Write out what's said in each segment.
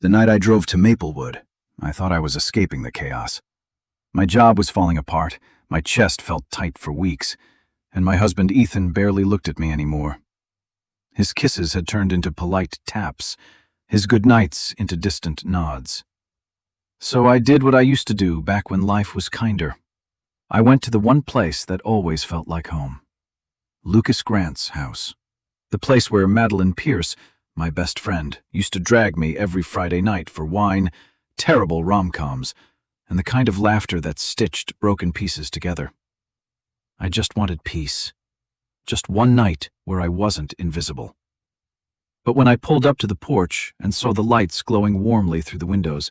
The night I drove to Maplewood, I thought I was escaping the chaos. My job was falling apart, my chest felt tight for weeks, and my husband Ethan barely looked at me anymore. His kisses had turned into polite taps, his goodnights into distant nods. So I did what I used to do back when life was kinder. I went to the one place that always felt like home. Lucas Grant's house. The place where Madeline Pierce, my best friend, used to drag me every Friday night for wine, terrible rom-coms, and the kind of laughter that stitched broken pieces together. I just wanted peace. Just one night where I wasn't invisible. But when I pulled up to the porch and saw the lights glowing warmly through the windows,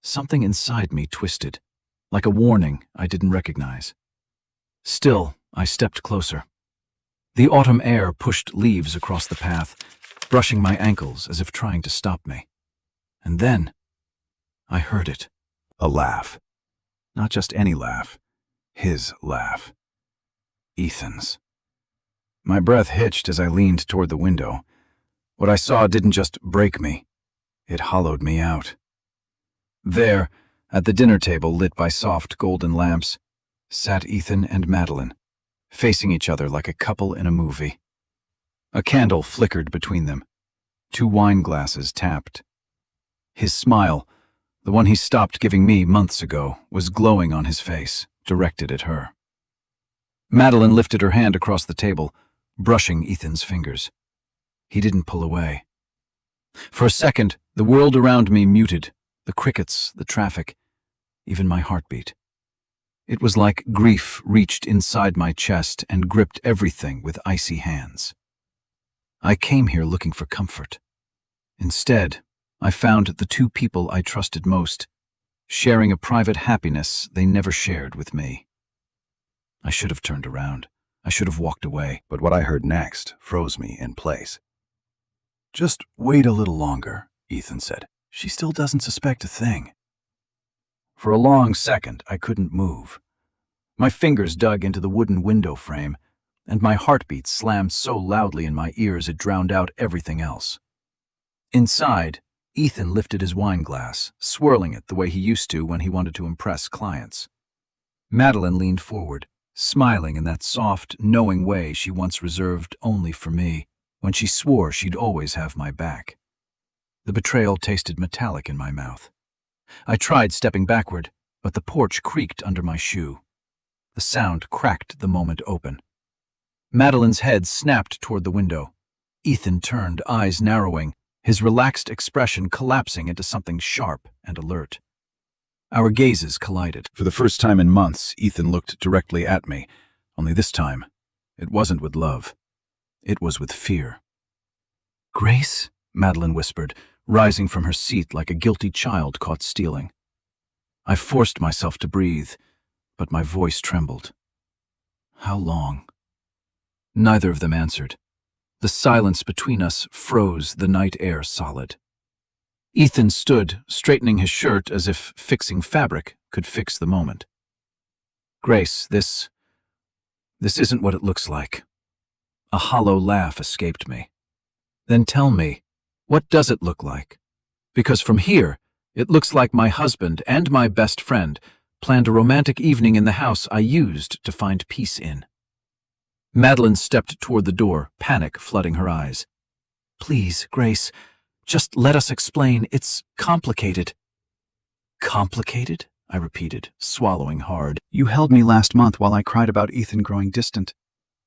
something inside me twisted, like a warning I didn't recognize. Still, I stepped closer. The autumn air pushed leaves across the path, brushing my ankles as if trying to stop me. And then, I heard it. A laugh. Not just any laugh. His laugh. Ethan's. My breath hitched as I leaned toward the window. What I saw didn't just break me. It hollowed me out. There, at the dinner table lit by soft golden lamps, sat Ethan and Madeline, facing each other like a couple in a movie. A candle flickered between them. 2 wine glasses tapped. His smile, the one he stopped giving me months ago, was glowing on his face, directed at her. Madeline lifted her hand across the table, brushing Ethan's fingers. He didn't pull away. For a second, the world around me muted, the crickets, the traffic, even my heartbeat. It was like grief reached inside my chest and gripped everything with icy hands. I came here looking for comfort. Instead, I found the 2 people I trusted most, sharing a private happiness they never shared with me. I should have turned around. I should have walked away. But what I heard next froze me in place. "Just wait a little longer," Ethan said. "She still doesn't suspect a thing." For a long second, I couldn't move. My fingers dug into the wooden window frame, and my heartbeat slammed so loudly in my ears it drowned out everything else. Inside, Ethan lifted his wine glass, swirling it the way he used to when he wanted to impress clients. Madeline leaned forward, smiling in that soft, knowing way she once reserved only for me, when she swore she'd always have my back. The betrayal tasted metallic in my mouth. I tried stepping backward, but the porch creaked under my shoe. The sound cracked the moment open. Madeline's head snapped toward the window. Ethan turned, eyes narrowing, his relaxed expression collapsing into something sharp and alert. Our gazes collided. For the first time in months, Ethan looked directly at me, only this time, it wasn't with love. It was with fear. "Grace?" Madeline whispered, rising from her seat like a guilty child caught stealing. I forced myself to breathe, but my voice trembled. "How long?" Neither of them answered. The silence between us froze the night air solid. Ethan stood, straightening his shirt as if fixing fabric could fix the moment. "Grace, this isn't what it looks like." A hollow laugh escaped me. "Then tell me, what does it look like? Because from here, it looks like my husband and my best friend planned a romantic evening in the house I used to find peace in." Madeline stepped toward the door, panic flooding her eyes. "Please, Grace, just let us explain. It's complicated." "Complicated?" I repeated, swallowing hard. "You held me last month while I cried about Ethan growing distant,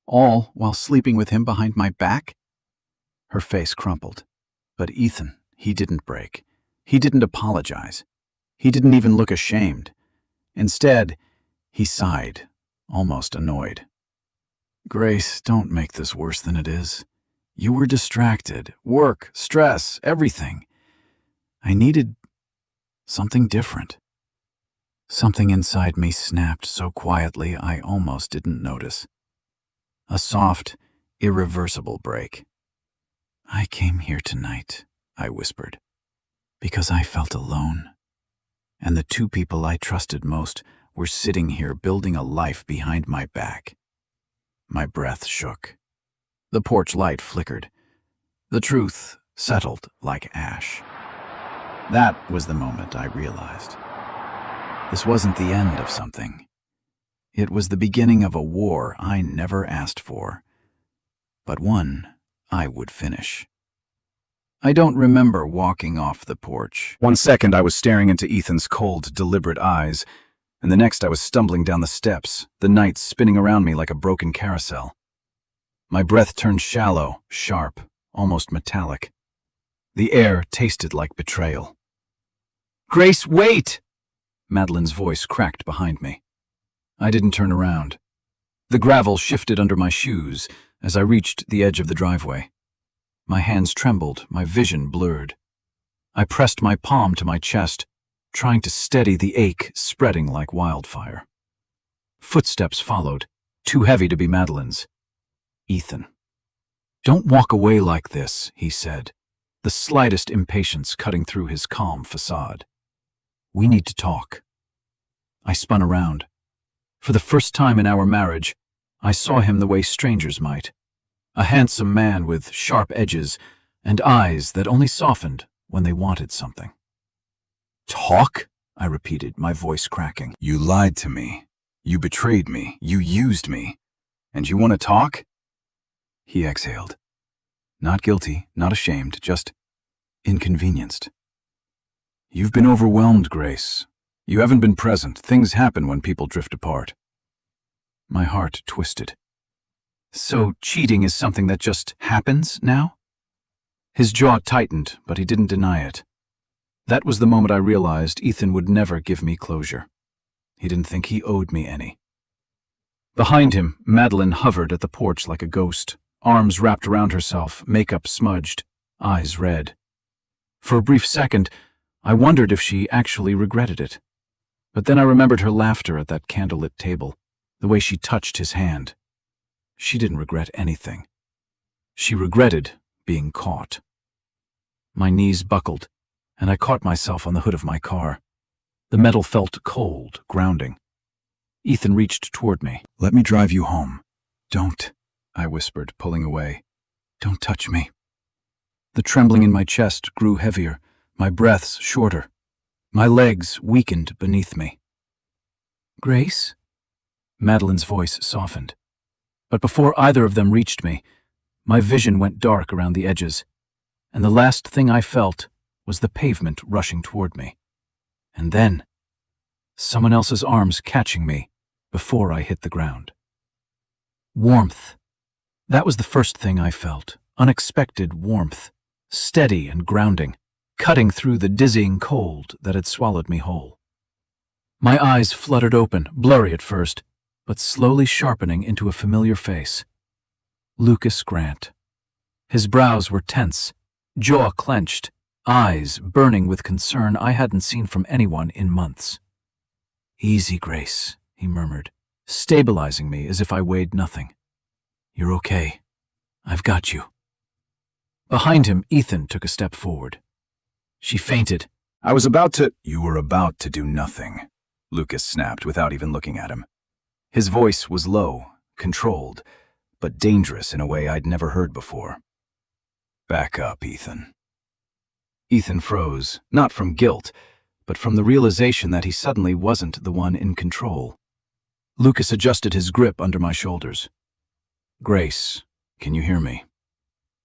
all while sleeping with him behind my back?" Her face crumpled. But Ethan, he didn't break. He didn't apologize. He didn't even look ashamed. Instead, he sighed, almost annoyed. "Grace, don't make this worse than it is. You were distracted. Work, stress, everything. I needed something different." Something inside me snapped so quietly I almost didn't notice. A soft, irreversible break. "I came here tonight," I whispered, "because I felt alone. And the 2 people I trusted most were sitting here building a life behind my back." My breath shook. The porch light flickered. The truth settled like ash. That was the moment I realized. This wasn't the end of something. It was the beginning of a war I never asked for, but one I would finish. I don't remember walking off the porch. One second I was staring into Ethan's cold, deliberate eyes, and the next I was stumbling down the steps, the night spinning around me like a broken carousel. My breath turned shallow, sharp, almost metallic. The air tasted like betrayal. "Grace, wait!" Madeline's voice cracked behind me. I didn't turn around. The gravel shifted under my shoes as I reached the edge of the driveway. My hands trembled, my vision blurred. I pressed my palm to my chest, trying to steady the ache spreading like wildfire. Footsteps followed, too heavy to be Madeline's. Ethan. "Don't walk away like this," he said, the slightest impatience cutting through his calm facade. "We need to talk." I spun around. For the first time in our marriage, I saw him the way strangers might. A handsome man with sharp edges and eyes that only softened when they wanted something. "Talk?" I repeated, my voice cracking. "You lied to me. You betrayed me. You used me. And you want to talk?" He exhaled. Not guilty, not ashamed, just inconvenienced. "You've been overwhelmed, Grace. You haven't been present. Things happen when people drift apart." My heart twisted. So cheating is something that just happens now? His jaw tightened, but he didn't deny it. That was the moment I realized Ethan would never give me closure. He didn't think he owed me any. Behind him, Madeline hovered at the porch like a ghost, arms wrapped around herself, makeup smudged, eyes red. For a brief second, I wondered if she actually regretted it. But then I remembered her laughter at that candlelit table, the way she touched his hand. She didn't regret anything. She regretted being caught. My knees buckled, and I caught myself on the hood of my car. The metal felt cold, grounding. Ethan reached toward me. "Let me drive you home." "Don't," I whispered, pulling away. "Don't touch me." The trembling in my chest grew heavier, my breaths shorter. My legs weakened beneath me. "Grace?" Madeline's voice softened. But before either of them reached me, my vision went dark around the edges, and the last thing I felt was the pavement rushing toward me. And then, someone else's arms catching me before I hit the ground. Warmth. That was the first thing I felt. Unexpected warmth, steady and grounding, cutting through the dizzying cold that had swallowed me whole. My eyes fluttered open, blurry at first, but slowly sharpening into a familiar face. Lucas Grant. His brows were tense, jaw clenched, eyes burning with concern I hadn't seen from anyone in months. "Easy, Grace," he murmured, stabilizing me as if I weighed nothing. "You're okay. I've got you." Behind him, Ethan took a step forward. She fainted. You were about to do nothing," Lucas snapped without even looking at him. His voice was low, controlled, but dangerous in a way I'd never heard before. "Back up, Ethan." Ethan froze, not from guilt, but from the realization that he suddenly wasn't the one in control. Lucas adjusted his grip under my shoulders. "Grace, can you hear me?"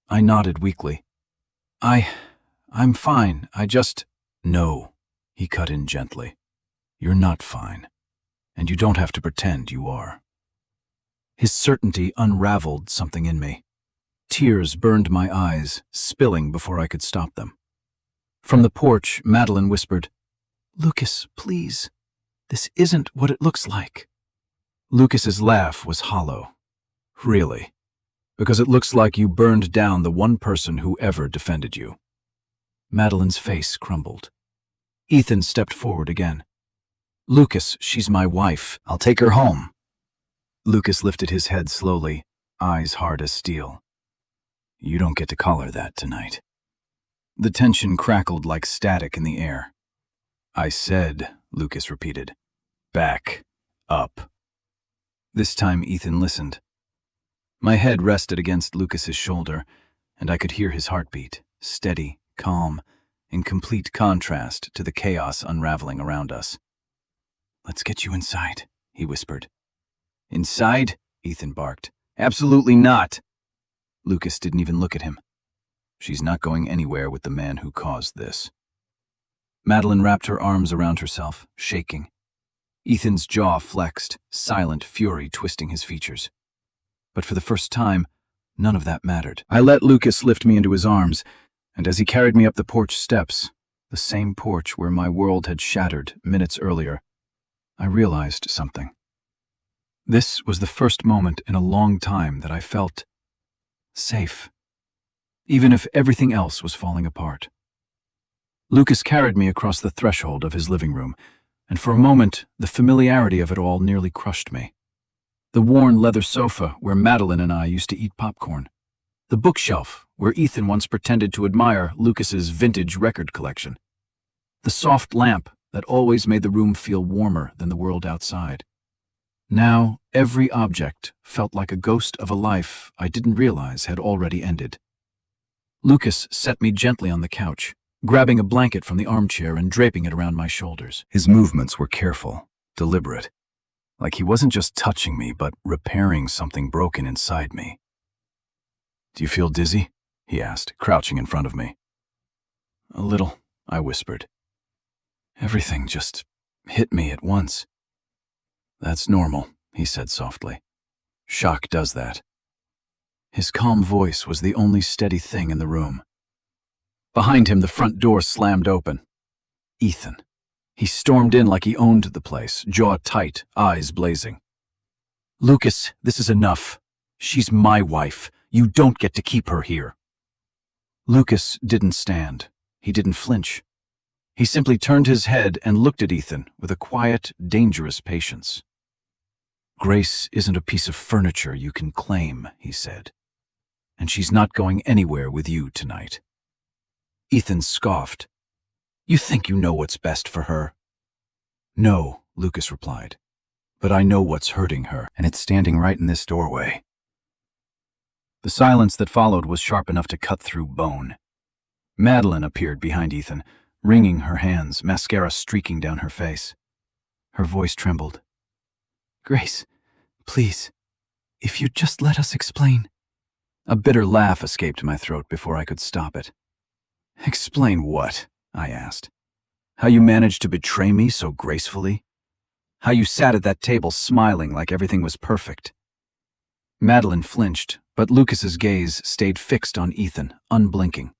I nodded weakly. I'm fine, No, he cut in gently. "You're not fine, and you don't have to pretend you are." His certainty unraveled something in me. Tears burned my eyes, spilling before I could stop them. From the porch, Madeline whispered, "Lucas, please. This isn't what it looks like." Lucas's laugh was hollow. "Really? Because it looks like you burned down the one person who ever defended you." Madeline's face crumbled. Ethan stepped forward again. "Lucas, she's my wife. I'll take her home." Lucas lifted his head slowly, eyes hard as steel. "You don't get to call her that tonight." The tension crackled like static in the air. "I said," Lucas repeated, "back up." This time Ethan listened. My head rested against Lucas's shoulder, and I could hear his heartbeat, steady, calm, in complete contrast to the chaos unraveling around us. "Let's get you inside," he whispered. "Inside?" Ethan barked. "Absolutely not!" Lucas didn't even look at him. "She's not going anywhere with the man who caused this." Madeline wrapped her arms around herself, shaking. Ethan's jaw flexed, silent fury twisting his features. But for the first time, none of that mattered. I let Lucas lift me into his arms, and as he carried me up the porch steps, the same porch where my world had shattered minutes earlier, I realized something. This was the first moment in a long time that I felt safe, even if everything else was falling apart. Lucas carried me across the threshold of his living room, and for a moment, the familiarity of it all nearly crushed me. The worn leather sofa where Madeline and I used to eat popcorn. The bookshelf where Ethan once pretended to admire Lucas's vintage record collection. The soft lamp that always made the room feel warmer than the world outside. Now, every object felt like a ghost of a life I didn't realize had already ended. Lucas set me gently on the couch, grabbing a blanket from the armchair and draping it around my shoulders. His movements were careful, deliberate, like he wasn't just touching me, but repairing something broken inside me. "Do you feel dizzy?" he asked, crouching in front of me. "A little," I whispered. "Everything just hit me at once." "That's normal," he said softly. "Shock does that." His calm voice was the only steady thing in the room. Behind him, the front door slammed open. Ethan. He stormed in like he owned the place, jaw tight, eyes blazing. "Lucas, this is enough. She's my wife. You don't get to keep her here." Lucas didn't stand. He didn't flinch. He simply turned his head and looked at Ethan with a quiet, dangerous patience. "Grace isn't a piece of furniture you can claim," he said. "And she's not going anywhere with you tonight." Ethan scoffed. "You think you know what's best for her?" "No," Lucas replied. "But I know what's hurting her, and it's standing right in this doorway." The silence that followed was sharp enough to cut through bone. Madeline appeared behind Ethan, wringing her hands, mascara streaking down her face. Her voice trembled. "Grace, please, if you'd just let us explain." A bitter laugh escaped my throat before I could stop it. "Explain what?" I asked. "How you managed to betray me so gracefully? How you sat at that table smiling like everything was perfect?" Madeline flinched, but Lucas's gaze stayed fixed on Ethan, unblinking.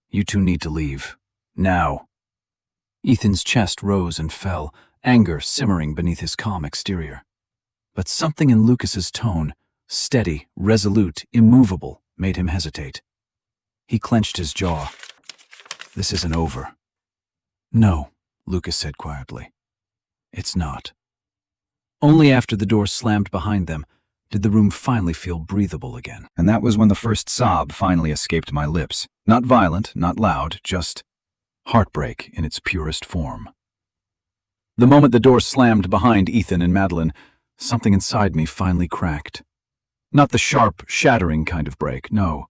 "You two need to leave. Now." Ethan's chest rose and fell, anger simmering beneath his calm exterior. But something in Lucas's tone, steady, resolute, immovable, made him hesitate. He clenched his jaw. "This isn't over." "No," Lucas said quietly. "It's not." Only after the door slammed behind them did the room finally feel breathable again. And that was when the first sob finally escaped my lips. Not violent, not loud, just heartbreak in its purest form. The moment the door slammed behind Ethan and Madeline, something inside me finally cracked. Not the sharp, shattering kind of break, no.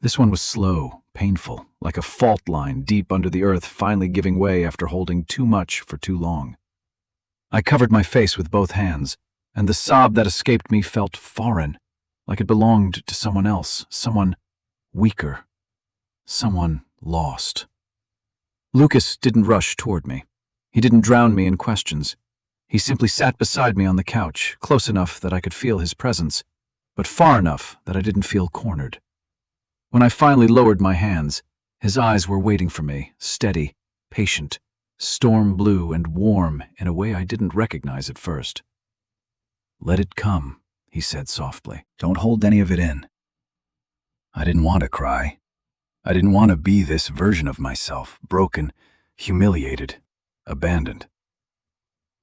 This one was slow, painful, like a fault line deep under the earth finally giving way after holding too much for too long. I covered my face with both hands, and the sob that escaped me felt foreign, like it belonged to someone else, someone weaker, someone lost. Lucas didn't rush toward me. He didn't drown me in questions. He simply sat beside me on the couch, close enough that I could feel his presence, but far enough that I didn't feel cornered. When I finally lowered my hands, his eyes were waiting for me, steady, patient, storm blue and warm in a way I didn't recognize at first. "Let it come," he said softly. "Don't hold any of it in." I didn't want to cry. I didn't want to be this version of myself, broken, humiliated, abandoned.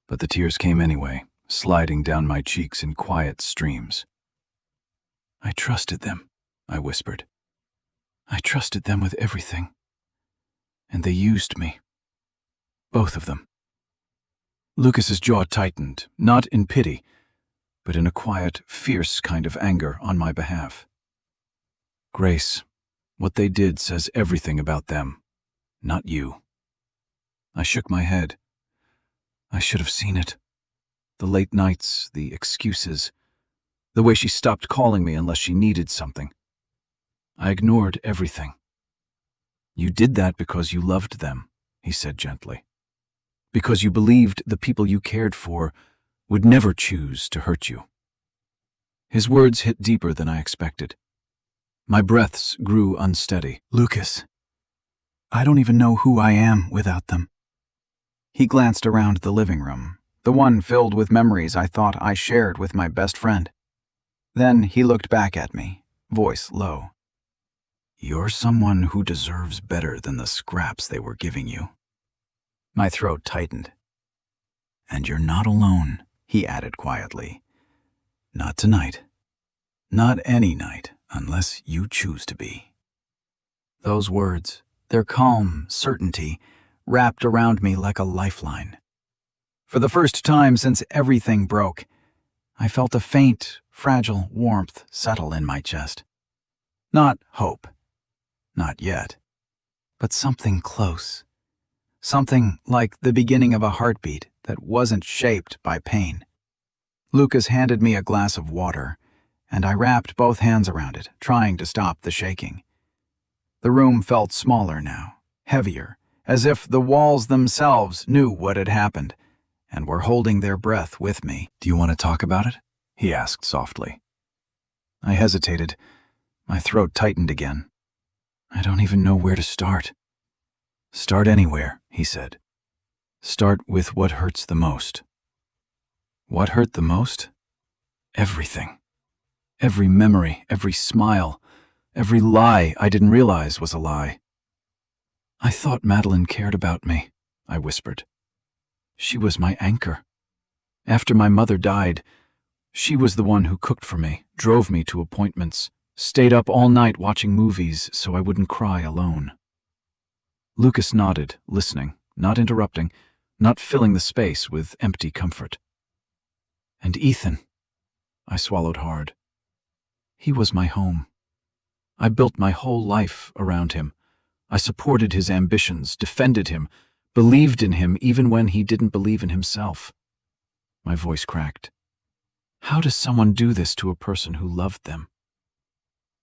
But the tears came anyway, sliding down my cheeks in quiet streams. "I trusted them," I whispered. "I trusted them with everything. And they used me. Both of them." Lucas's jaw tightened, not in pity, but in a quiet, fierce kind of anger on my behalf. "Grace, what they did says everything about them. Not you. I shook my head. I should have seen it. The late nights, the excuses, the way she stopped calling me unless she needed something. I ignored everything. You did that because you loved them, he said gently. Because you believed the people you cared for would never choose to hurt you. His words hit deeper than I expected. My breaths grew unsteady. Lucas, I don't even know who I am without them. He glanced around the living room, the one filled with memories I thought I shared with my best friend. Then he looked back at me, voice low. You're someone who deserves better than the scraps they were giving you. My throat tightened. And you're not alone, he added quietly. Not tonight. Not any night, unless you choose to be. Those words, their calm certainty, wrapped around me like a lifeline. For the first time since everything broke, I felt a faint, fragile warmth settle in my chest. Not hope. Not yet. But something close. Something like the beginning of a heartbeat that wasn't shaped by pain. Lucas handed me a glass of water, and I wrapped both hands around it, trying to stop the shaking. The room felt smaller now, heavier, as if the walls themselves knew what had happened, and were holding their breath with me. Do you want to talk about it? He asked softly. I hesitated. My throat tightened again. I don't even know where to start. Start anywhere, he said. Start with what hurts the most. What hurt the most? Everything. Every memory, every smile, every lie I didn't realize was a lie. I thought Madeline cared about me, I whispered. She was my anchor. After my mother died, she was the one who cooked for me, drove me to appointments, stayed up all night watching movies so I wouldn't cry alone. Lucas nodded, listening, not interrupting, not filling the space with empty comfort. And Ethan, I swallowed hard. He was my home. I built my whole life around him. I supported his ambitions, defended him, believed in him even when he didn't believe in himself. My voice cracked. How does someone do this to a person who loved them?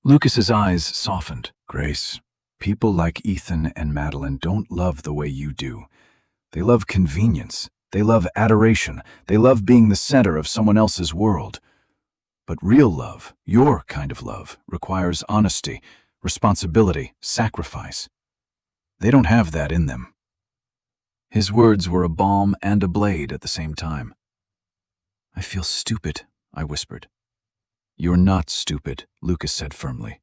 Lucas's eyes softened. Grace, people like Ethan and Madeline don't love the way you do. They love convenience. They love adoration. They love being the center of someone else's world. But real love, your kind of love, requires honesty, responsibility, sacrifice. They don't have that in them. His words were a balm and a blade at the same time. I feel stupid, I whispered. You're not stupid, Lucas said firmly.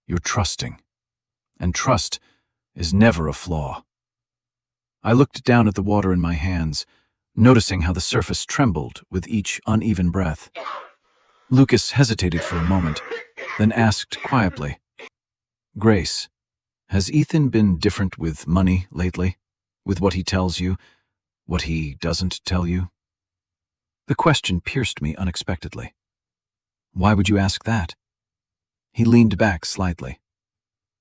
You're trusting. And trust is never a flaw. I looked down at the water in my hands, noticing how the surface trembled with each uneven breath. Lucas hesitated for a moment, then asked quietly, Grace, has Ethan been different with money lately? With what he tells you, what he doesn't tell you? The question pierced me unexpectedly. Why would you ask that? He leaned back slightly.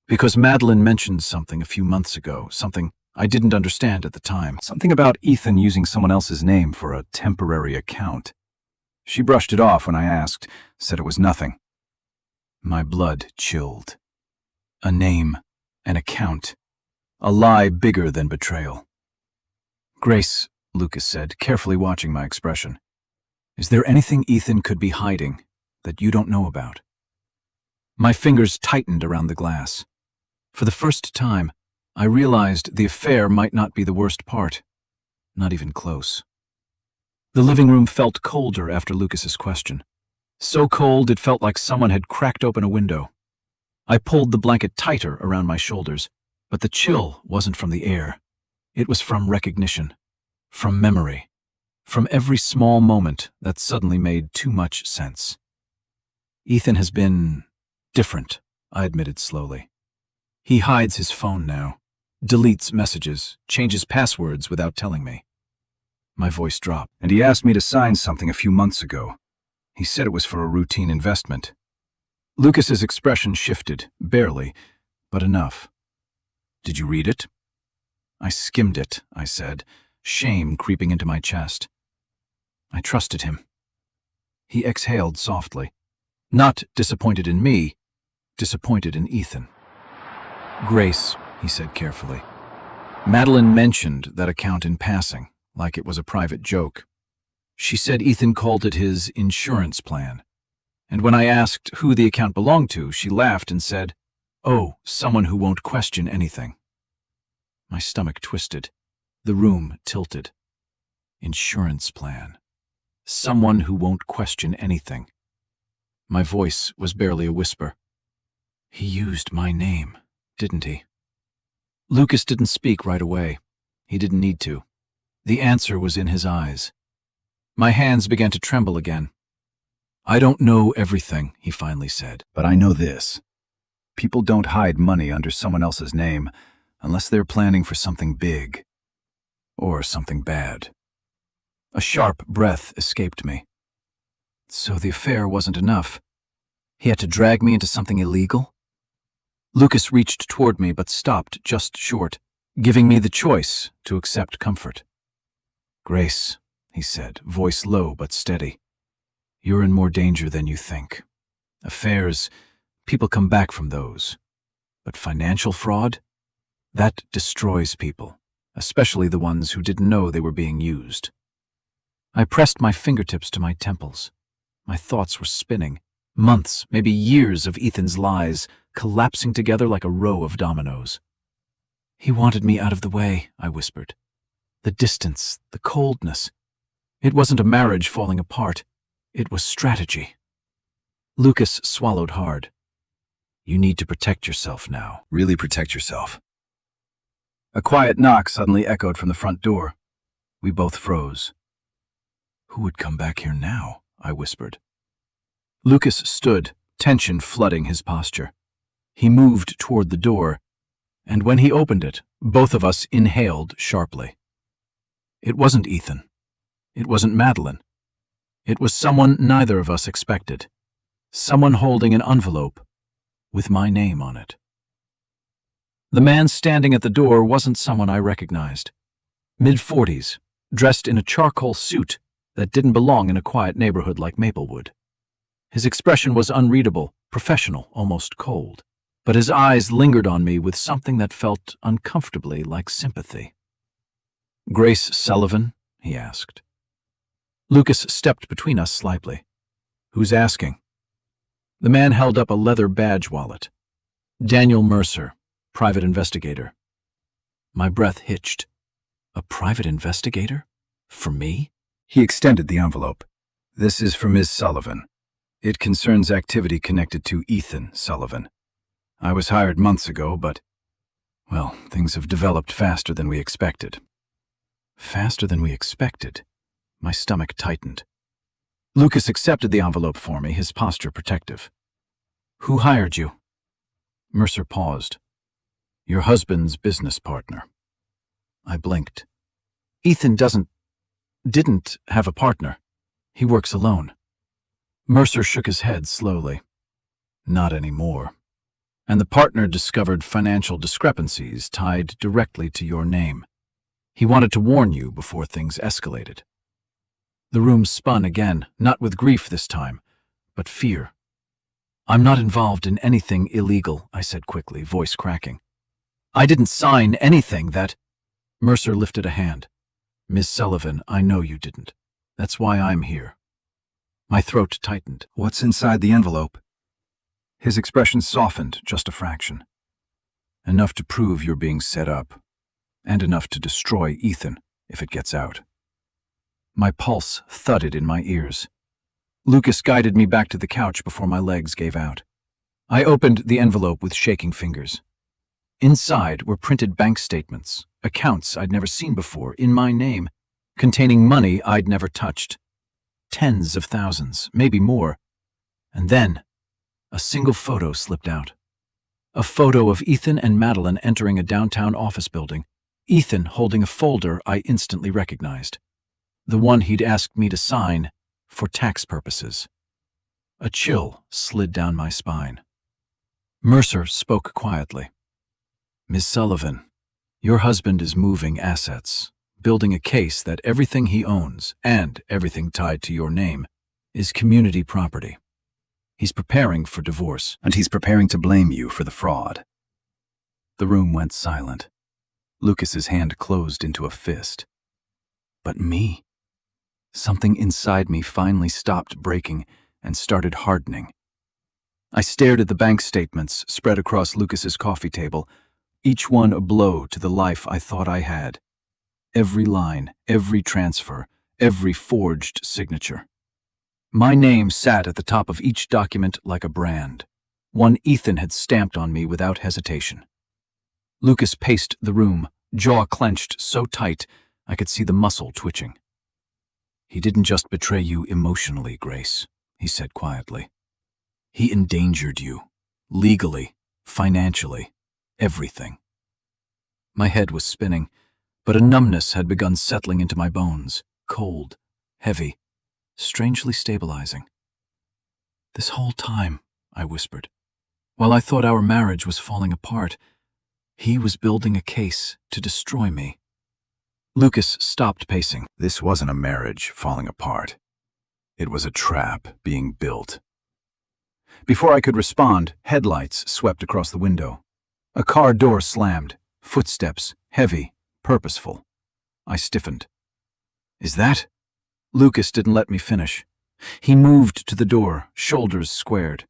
Because Madeline mentioned something a few months ago, something I didn't understand at the time. Something about Ethan using someone else's name for a temporary account. She brushed it off when I asked, said it was nothing. My blood chilled. A name, an account, a lie bigger than betrayal. Grace, Lucas said, carefully watching my expression. Is there anything Ethan could be hiding that you don't know about? My fingers tightened around the glass. For the first time, I realized the affair might not be the worst part. Not even close. The living room felt colder after Lucas's question. So cold it felt like someone had cracked open a window. I pulled the blanket tighter around my shoulders, but the chill wasn't from the air. It was from recognition, from memory, from every small moment that suddenly made too much sense. Ethan has been different, I admitted slowly. He hides his phone now, deletes messages, changes passwords without telling me. My voice dropped. And he asked me to sign something a few months ago. He said it was for a routine investment. Lucas's expression shifted, barely, but enough. Did you read it? I skimmed it, I said, shame creeping into my chest. I trusted him. He exhaled softly. Not disappointed in me, disappointed in Ethan. Grace, he said carefully. Madeline mentioned that account in passing, like it was a private joke. She said Ethan called it his insurance plan. And when I asked who the account belonged to, she laughed and said, "Oh, someone who won't question anything." My stomach twisted. The room tilted. Insurance plan. Someone who won't question anything. My voice was barely a whisper. He used my name, didn't he? Lucas didn't speak right away. He didn't need to. The answer was in his eyes. My hands began to tremble again. "I don't know everything," he finally said. But I know this. People don't hide money under someone else's name unless they're planning for something big. Or something bad. A sharp breath escaped me. So the affair wasn't enough. He had to drag me into something illegal? Lucas reached toward me but stopped just short, giving me the choice to accept comfort. "Grace," he said, voice low but steady, "you're in more danger than you think. Affairs, people come back from those. But financial fraud? That destroys people, especially the ones who didn't know they were being used." I pressed my fingertips to my temples. My thoughts were spinning. Months, maybe years of Ethan's lies, collapsing together like a row of dominoes. "He wanted me out of the way," I whispered. The distance, the coldness. It wasn't a marriage falling apart. It was strategy. Lucas swallowed hard. "You need to protect yourself now." Really protect yourself. A quiet knock suddenly echoed from the front door. We both froze. "Who would come back here now?" I whispered. Lucas stood, tension flooding his posture. He moved toward the door, and when he opened it, both of us inhaled sharply. It wasn't Ethan. It wasn't Madeline. It was someone neither of us expected. Someone holding an envelope with my name on it. The man standing at the door wasn't someone I recognized. Mid-40s, dressed in a charcoal suit that didn't belong in a quiet neighborhood like Maplewood. His expression was unreadable, professional, almost cold, but his eyes lingered on me with something that felt uncomfortably like sympathy. "Grace Sullivan?" he asked. Lucas stepped between us slightly. "Who's asking?" The man held up a leather badge wallet. "Daniel Mercer, private investigator." My breath hitched. A private investigator? For me? He extended the envelope. "This is for Ms. Sullivan. It concerns activity connected to Ethan Sullivan. I was hired months ago, but, well, things have developed faster than we expected." Faster than we expected? My stomach tightened. Lucas accepted the envelope for me, his posture protective. "Who hired you?" Mercer paused. "Your husband's business partner." I blinked. "Ethan didn't have a partner. He works alone." Mercer shook his head slowly. "Not anymore. And the partner discovered financial discrepancies tied directly to your name. He wanted to warn you before things escalated." The room spun again, not with grief this time, but fear. "I'm not involved in anything illegal," I said quickly, voice cracking. "I didn't sign anything that—" Mercer lifted a hand. "Miss Sullivan, I know you didn't. That's why I'm here." My throat tightened. "What's inside the envelope?" His expression softened just a fraction. "Enough to prove you're being set up, and enough to destroy Ethan if it gets out." My pulse thudded in my ears. Lucas guided me back to the couch before my legs gave out. I opened the envelope with shaking fingers. Inside were printed bank statements, accounts I'd never seen before, in my name, containing money I'd never touched. Tens of thousands, maybe more. And then, a single photo slipped out. A photo of Ethan and Madeline entering a downtown office building, Ethan holding a folder I instantly recognized. The one he'd asked me to sign for tax purposes. A chill slid down my spine. Mercer spoke quietly. "Miss Sullivan, Your husband is moving assets, building a case that everything he owns and everything tied to your name is community property. He's preparing for divorce. And he's preparing to blame you for the fraud. The room went silent. Lucas's hand closed into a fist. But me? Something inside me finally stopped breaking and started hardening. I stared at the bank statements spread across Lucas's coffee table, each one a blow to the life I thought I had. Every line, every transfer, every forged signature. My name sat at the top of each document like a brand, one Ethan had stamped on me without hesitation. Lucas paced the room, jaw clenched so tight I could see the muscle twitching. He didn't just betray you emotionally, Grace, he said quietly. He endangered you, legally, financially, everything. My head was spinning, but a numbness had begun settling into my bones, cold, heavy, strangely stabilizing. This whole time, I whispered, while I thought our marriage was falling apart, he was building a case to destroy me. Lucas stopped pacing. This wasn't a marriage falling apart. It was a trap being built. Before I could respond, headlights swept across the window. A car door slammed, footsteps, heavy, purposeful. I stiffened. Is that? Lucas didn't let me finish. He moved to the door, shoulders squared.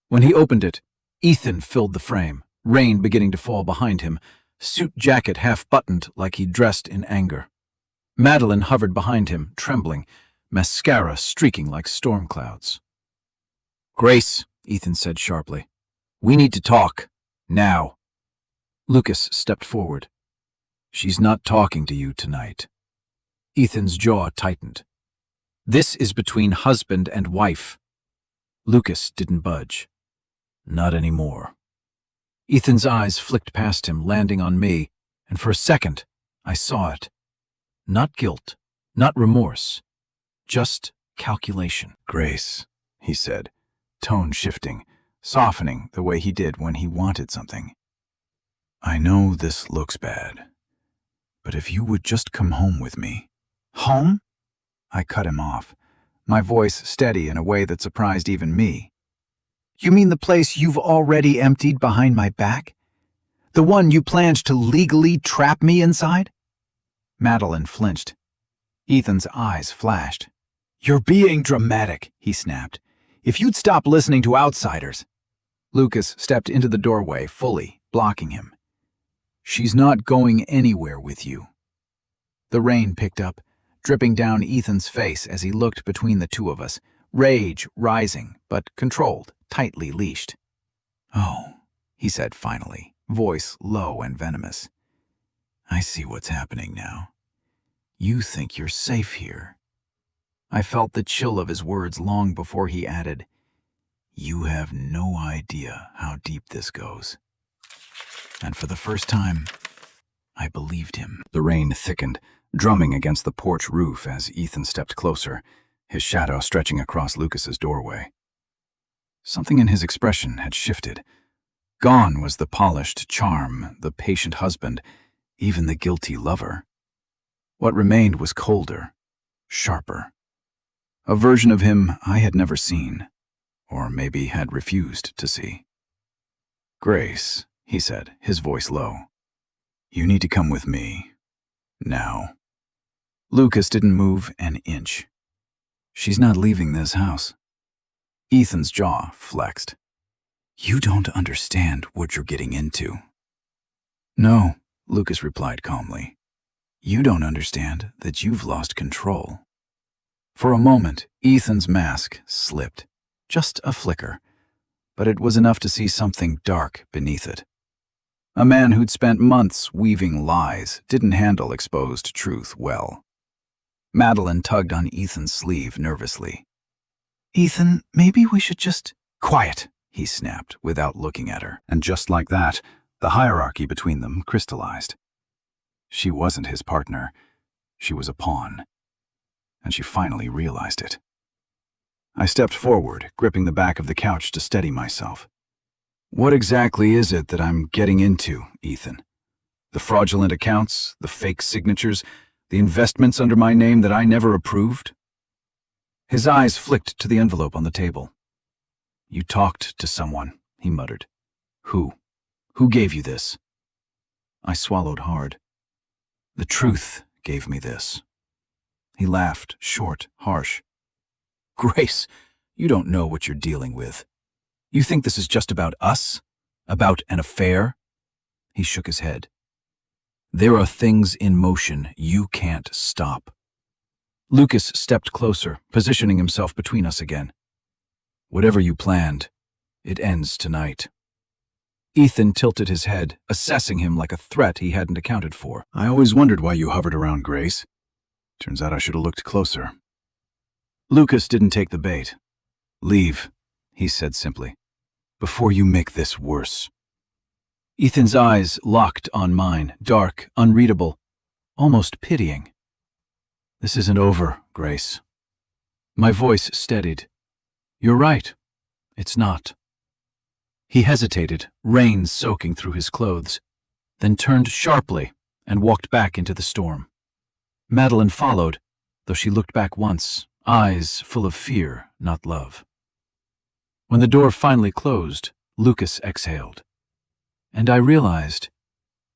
When he opened it, Ethan filled the frame, rain beginning to fall behind him, suit jacket half-buttoned like he dressed in anger. Madeline hovered behind him, trembling, mascara streaking like storm clouds. Grace, Ethan said sharply. We need to talk. Now. Lucas stepped forward. She's not talking to you tonight. Ethan's jaw tightened. This is between husband and wife. Lucas didn't budge. Not anymore. Ethan's eyes flicked past him, landing on me, and for a second, I saw it. Not guilt, not remorse, just calculation. Grace, he said, tone shifting, softening the way he did when he wanted something. I know this looks bad, but if you would just come home with me. Home? I cut him off, my voice steady in a way that surprised even me. You mean the place you've already emptied behind my back? The one you planned to legally trap me inside? Madeline flinched. Ethan's eyes flashed. You're being dramatic, he snapped. If you'd stop listening to outsiders. Lucas stepped into the doorway, fully blocking him. She's not going anywhere with you. The rain picked up, dripping down Ethan's face as he looked between the two of us, rage rising, but controlled, tightly leashed. Oh, he said finally, voice low and venomous. I see what's happening now. You think you're safe here. I felt the chill of his words long before he added, You have no idea how deep this goes. And for the first time, I believed him. The rain thickened, drumming against the porch roof as Ethan stepped closer, his shadow stretching across Lucas's doorway. Something in his expression had shifted. Gone was the polished charm, the patient husband, even the guilty lover. What remained was colder, sharper. A version of him I had never seen, or maybe had refused to see. Grace, he said, his voice low. You need to come with me. Now. Lucas didn't move an inch. She's not leaving this house. Ethan's jaw flexed. You don't understand what you're getting into. No, Lucas replied calmly. You don't understand that you've lost control. For a moment, Ethan's mask slipped. Just a flicker. But it was enough to see something dark beneath it. A man who'd spent months weaving lies didn't handle exposed truth well. Madeline tugged on Ethan's sleeve nervously. Ethan, maybe we should just... Quiet, he snapped without looking at her. And just like that, the hierarchy between them crystallized. She wasn't his partner. She was a pawn. And she finally realized it. I stepped forward, gripping the back of the couch to steady myself. What exactly is it that I'm getting into, Ethan? The fraudulent accounts, the fake signatures, the investments under my name that I never approved? His eyes flicked to the envelope on the table. You talked to someone, he muttered. Who? Who gave you this? I swallowed hard. The truth gave me this. He laughed, short, harsh. Grace, you don't know what you're dealing with. You think this is just about us? About an affair? He shook his head. There are things in motion you can't stop. Lucas stepped closer, positioning himself between us again. Whatever you planned, it ends tonight. Ethan tilted his head, assessing him like a threat he hadn't accounted for. I always wondered why you hovered around Grace. Turns out I should have looked closer. Lucas didn't take the bait. Leave, he said simply, before you make this worse. Ethan's eyes locked on mine, dark, unreadable, almost pitying. This isn't over, Grace. My voice steadied. You're right. It's not. He hesitated, rain soaking through his clothes, then turned sharply and walked back into the storm. Madeline followed, though she looked back once, eyes full of fear, not love. When the door finally closed, Lucas exhaled. And I realized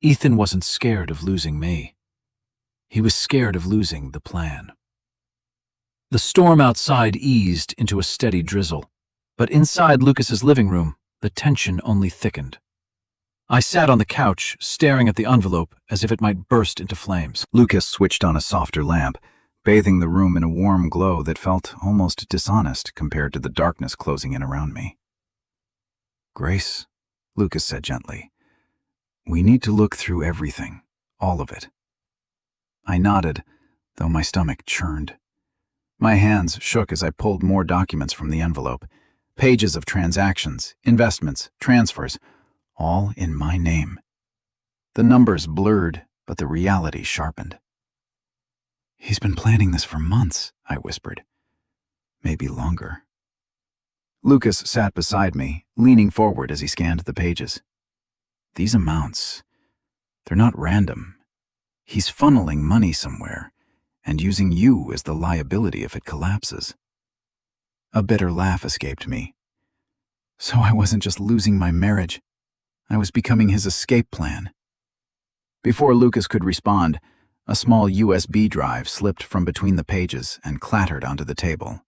Ethan wasn't scared of losing me. He was scared of losing the plan. The storm outside eased into a steady drizzle, but inside Lucas's living room, the tension only thickened. I sat on the couch, staring at the envelope as if it might burst into flames. Lucas switched on a softer lamp, bathing the room in a warm glow that felt almost dishonest compared to the darkness closing in around me. Grace, Lucas said gently, we need to look through everything, all of it. I nodded, though my stomach churned. My hands shook as I pulled more documents from the envelope. Pages of transactions, investments, transfers, all in my name. The numbers blurred, but the reality sharpened. He's been planning this for months, I whispered. Maybe longer. Lucas sat beside me, leaning forward as he scanned the pages. These amounts, they're not random. He's funneling money somewhere, and using you as the liability if it collapses. A bitter laugh escaped me. So I wasn't just losing my marriage. I was becoming his escape plan. Before Lucas could respond, a small USB drive slipped from between the pages and clattered onto the table.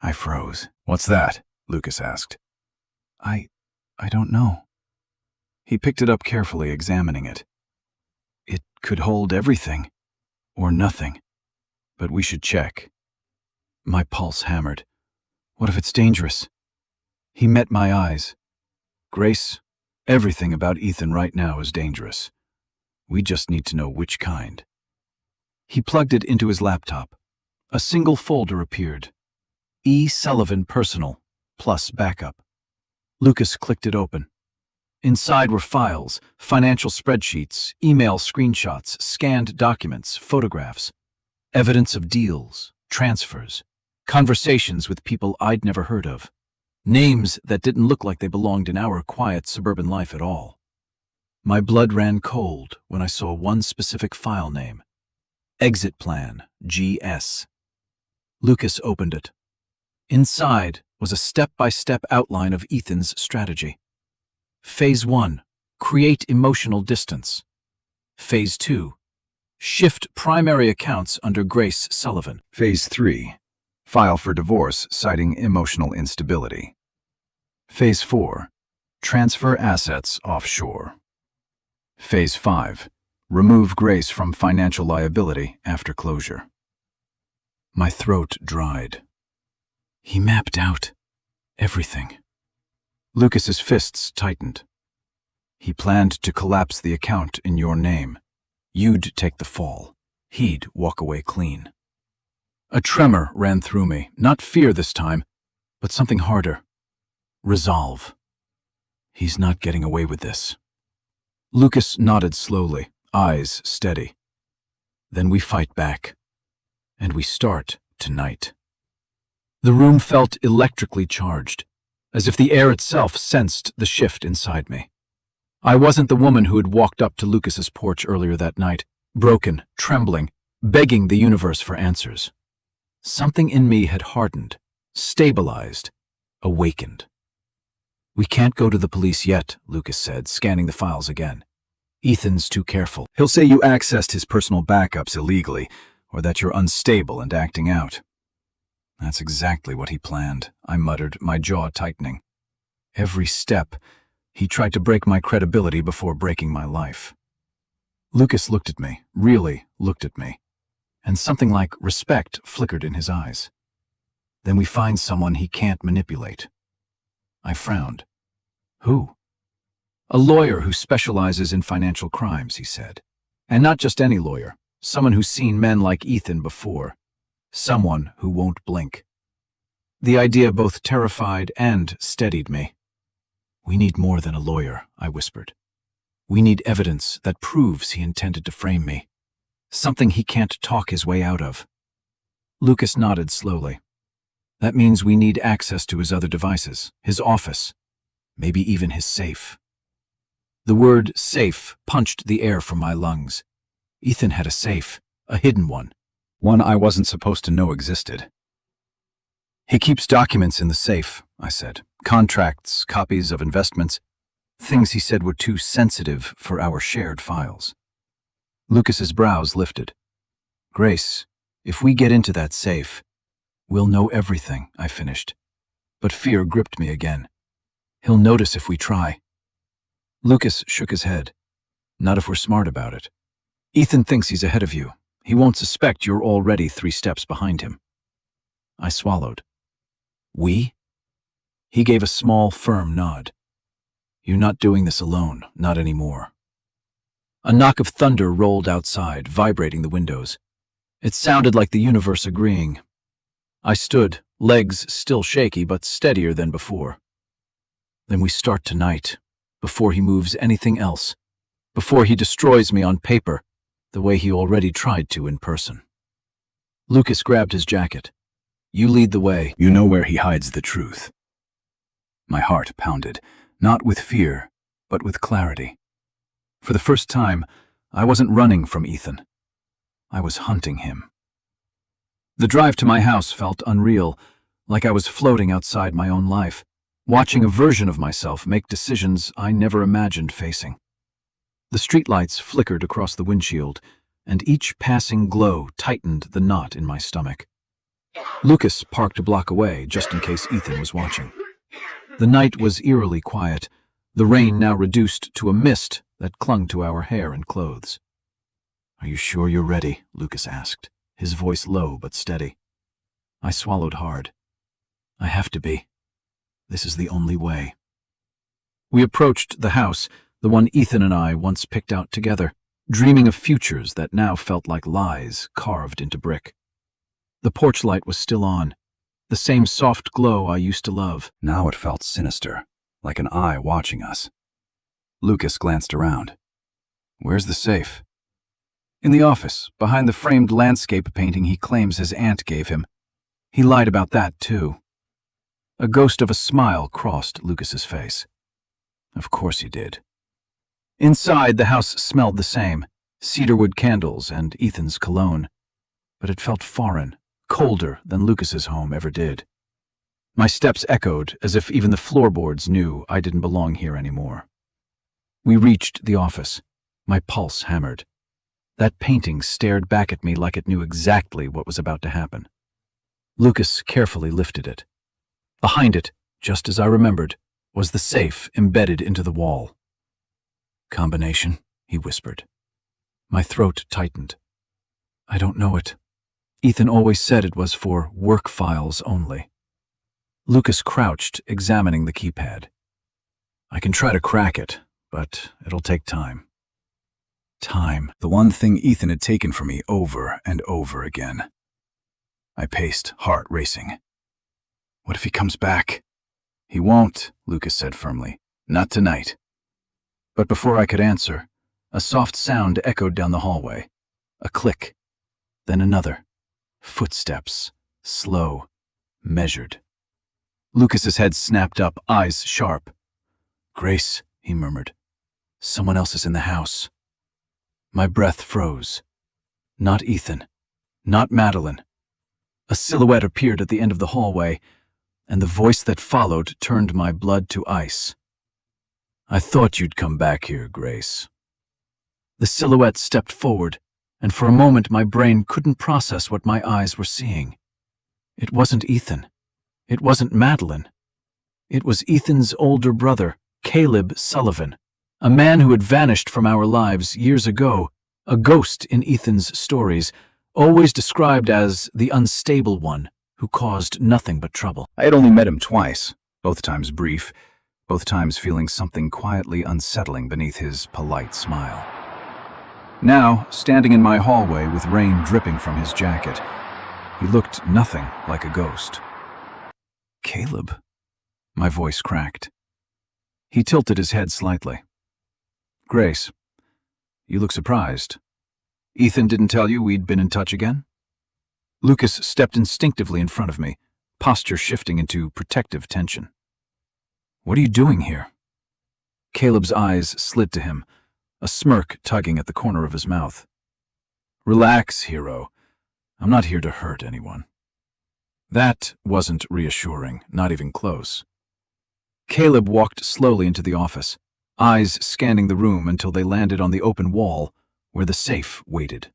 I froze. What's that? Lucas asked. I don't know. He picked it up carefully, examining it. It could hold everything, or nothing, but we should check. My pulse hammered. What if it's dangerous? He met my eyes. Grace, everything about Ethan right now is dangerous. We just need to know which kind. He plugged it into his laptop. A single folder appeared. E. Sullivan Personal, plus backup. Lucas clicked it open. Inside were files, financial spreadsheets, email screenshots, scanned documents, photographs, evidence of deals, transfers, conversations with people I'd never heard of, names that didn't look like they belonged in our quiet suburban life at all. My blood ran cold when I saw one specific file name. Exit Plan, GS. Lucas opened it. Inside was a step-by-step outline of Ethan's strategy. Phase 1, create emotional distance. Phase 2, shift primary accounts under Grace Sullivan. Phase 3, file for divorce citing emotional instability. Phase 4, transfer assets offshore. Phase 5, remove Grace from financial liability after closure. My throat dried. He mapped out everything. Lucas's fists tightened. He planned to collapse the account in your name. You'd take the fall. He'd walk away clean. A tremor ran through me, not fear this time, but something harder. Resolve. He's not getting away with this. Lucas nodded slowly, eyes steady. Then we fight back. And we start tonight. The room felt electrically charged, as if the air itself sensed the shift inside me. I wasn't the woman who had walked up to Lucas's porch earlier that night, broken, trembling, begging the universe for answers. Something in me had hardened, stabilized, awakened. "We can't go to the police yet," Lucas said, scanning the files again. "Ethan's too careful." He'll say you accessed his personal backups illegally, or that you're unstable and acting out. That's exactly what he planned, I muttered, my jaw tightening. Every step, he tried to break my credibility before breaking my life. Lucas looked at me, really looked at me, and something like respect flickered in his eyes. "Then we find someone he can't manipulate." I frowned. "Who?" "A lawyer who specializes in financial crimes," he said. "And not just any lawyer, someone who's seen men like Ethan before. Someone who won't blink." The idea both terrified and steadied me. "We need more than a lawyer," I whispered. "We need evidence that proves he intended to frame me. Something he can't talk his way out of." Lucas nodded slowly. "That means we need access to his other devices, his office, maybe even his safe." The word safe punched the air from my lungs. Ethan had a safe, a hidden one I wasn't supposed to know existed. "He keeps documents in the safe," I said. "Contracts, copies of investments, things he said were too sensitive for our shared files." Lucas's brows lifted. "Grace, if we get into that safe, we'll know everything," I finished. But fear gripped me again. "He'll notice if we try." Lucas shook his head. "Not if we're smart about it. Ethan thinks he's ahead of you. He won't suspect you're already 3 steps behind him." I swallowed. "We?" He gave a small, firm nod. "You're not doing this alone, not anymore." A knock of thunder rolled outside, vibrating the windows. It sounded like the universe agreeing. I stood, legs still shaky but steadier than before. "Then we start tonight, before he moves anything else, before he destroys me on paper, the way he already tried to in person." Lucas grabbed his jacket. "You lead the way." "You know where he hides the truth." My heart pounded, not with fear, but with clarity. For the first time, I wasn't running from Ethan. I was hunting him. The drive to my house felt unreal, like I was floating outside my own life, watching a version of myself make decisions I never imagined facing. The streetlights flickered across the windshield, and each passing glow tightened the knot in my stomach. Lucas parked a block away, just in case Ethan was watching. The night was eerily quiet, the rain now reduced to a mist that clung to our hair and clothes. "Are you sure you're ready?" Lucas asked, his voice low but steady. I swallowed hard. "I have to be. This is the only way." We approached the house, the one Ethan and I once picked out together, dreaming of futures that now felt like lies carved into brick. The porch light was still on, the same soft glow I used to love. Now it felt sinister, like an eye watching us. Lucas glanced around. "Where's the safe?" "In the office, behind the framed landscape painting he claims his aunt gave him. He lied about that, too." A ghost of a smile crossed Lucas's face. "Of course he did." Inside, the house smelled the same, cedarwood candles and Ethan's cologne. But it felt foreign, colder than Lucas's home ever did. My steps echoed, as if even the floorboards knew I didn't belong here anymore. We reached the office. My pulse hammered. That painting stared back at me like it knew exactly what was about to happen. Lucas carefully lifted it. Behind it, just as I remembered, was the safe embedded into the wall. "Combination?" he whispered. My throat tightened. "I don't know it. Ethan always said it was for work files only." Lucas crouched, examining the keypad. "I can try to crack it, but it'll take time." Time, the one thing Ethan had taken from me over and over again. I paced, heart racing. "What if he comes back?" "He won't," Lucas said firmly. "Not tonight." But before I could answer, a soft sound echoed down the hallway. A click, then another. Footsteps, slow, measured. Lucas's head snapped up, eyes sharp. "Grace," he murmured. Someone else is in the house. My breath froze. Not Ethan. Not Madeline. A silhouette appeared at the end of the hallway, and the voice that followed turned my blood to ice. I thought you'd come back here, Grace. The silhouette stepped forward, and for a moment my brain couldn't process what my eyes were seeing. It wasn't Ethan. It wasn't Madeline. It was Ethan's older brother, Caleb Sullivan, a man who had vanished from our lives years ago, a ghost in Ethan's stories, always described as the unstable one who caused nothing but trouble. I had only met him twice, both times brief, both times feeling something quietly unsettling beneath his polite smile. Now, standing in my hallway with rain dripping from his jacket, he looked nothing like a ghost. Caleb? My voice cracked. He tilted his head slightly. Grace, you look surprised. Ethan didn't tell you we'd been in touch again? Lucas stepped instinctively in front of me, posture shifting into protective tension. What are you doing here? Caleb's eyes slid to him, a smirk tugging at the corner of his mouth. Relax, hero. I'm not here to hurt anyone. That wasn't reassuring, not even close. Caleb walked slowly into the office, eyes scanning the room until they landed on the open wall where the safe waited.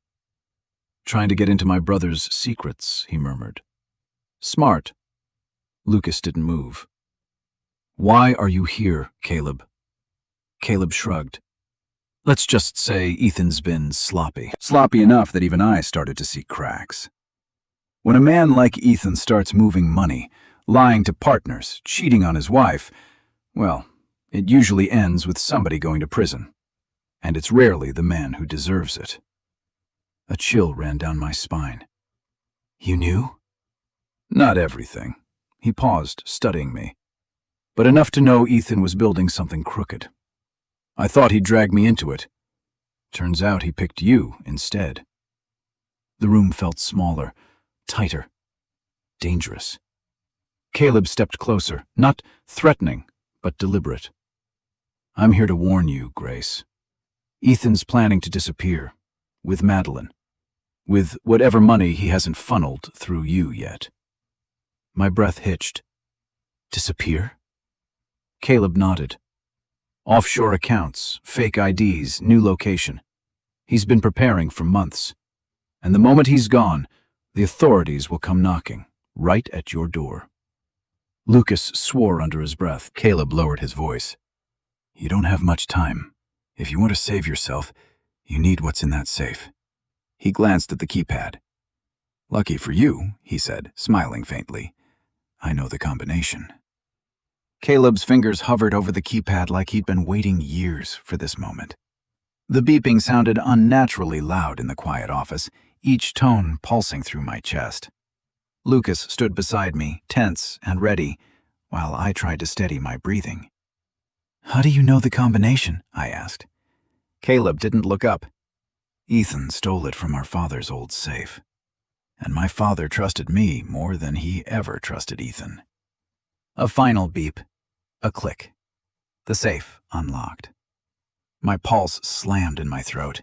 Trying to get into my brother's secrets, he murmured. Smart. Lucas didn't move. Why are you here, Caleb? Caleb shrugged. Let's just say Ethan's been sloppy. Sloppy enough that even I started to see cracks. When a man like Ethan starts moving money, lying to partners, cheating on his wife, well, it usually ends with somebody going to prison. And it's rarely the man who deserves it. A chill ran down my spine. You knew? Not everything. He paused, studying me. But enough to know Ethan was building something crooked. I thought he'd drag me into it. Turns out he picked you instead. The room felt smaller, tighter, dangerous. Caleb stepped closer, not threatening, but deliberate. I'm here to warn you, Grace. Ethan's planning to disappear, with Madeline, with whatever money he hasn't funneled through you yet. My breath hitched. Disappear? Caleb nodded. Offshore accounts, fake IDs, new location. He's been preparing for months. And the moment he's gone, the authorities will come knocking, right at your door. Lucas swore under his breath. Caleb lowered his voice. You don't have much time. If you want to save yourself, you need what's in that safe. He glanced at the keypad. Lucky for you, he said, smiling faintly. I know the combination. Caleb's fingers hovered over the keypad like he'd been waiting years for this moment. The beeping sounded unnaturally loud in the quiet office, each tone pulsing through my chest. Lucas stood beside me, tense and ready, while I tried to steady my breathing. How do you know the combination? I asked. Caleb didn't look up. Ethan stole it from our father's old safe. And my father trusted me more than he ever trusted Ethan. A final beep. A click. The safe unlocked. My pulse slammed in my throat.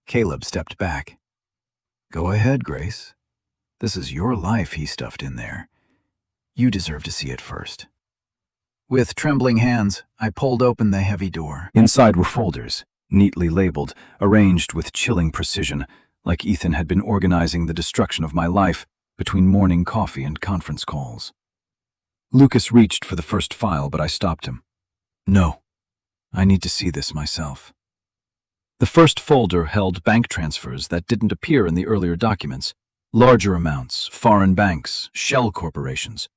Caleb stepped back. Go ahead, Grace. This is your life he stuffed in there. You deserve to see it first. With trembling hands, I pulled open the heavy door. Inside were folders, neatly labeled, arranged with chilling precision, like Ethan had been organizing the destruction of my life between morning coffee and conference calls. Lucas reached for the first file, but I stopped him. No, I need to see this myself. The first folder held bank transfers that didn't appear in the earlier documents. Larger amounts, foreign banks, shell corporations.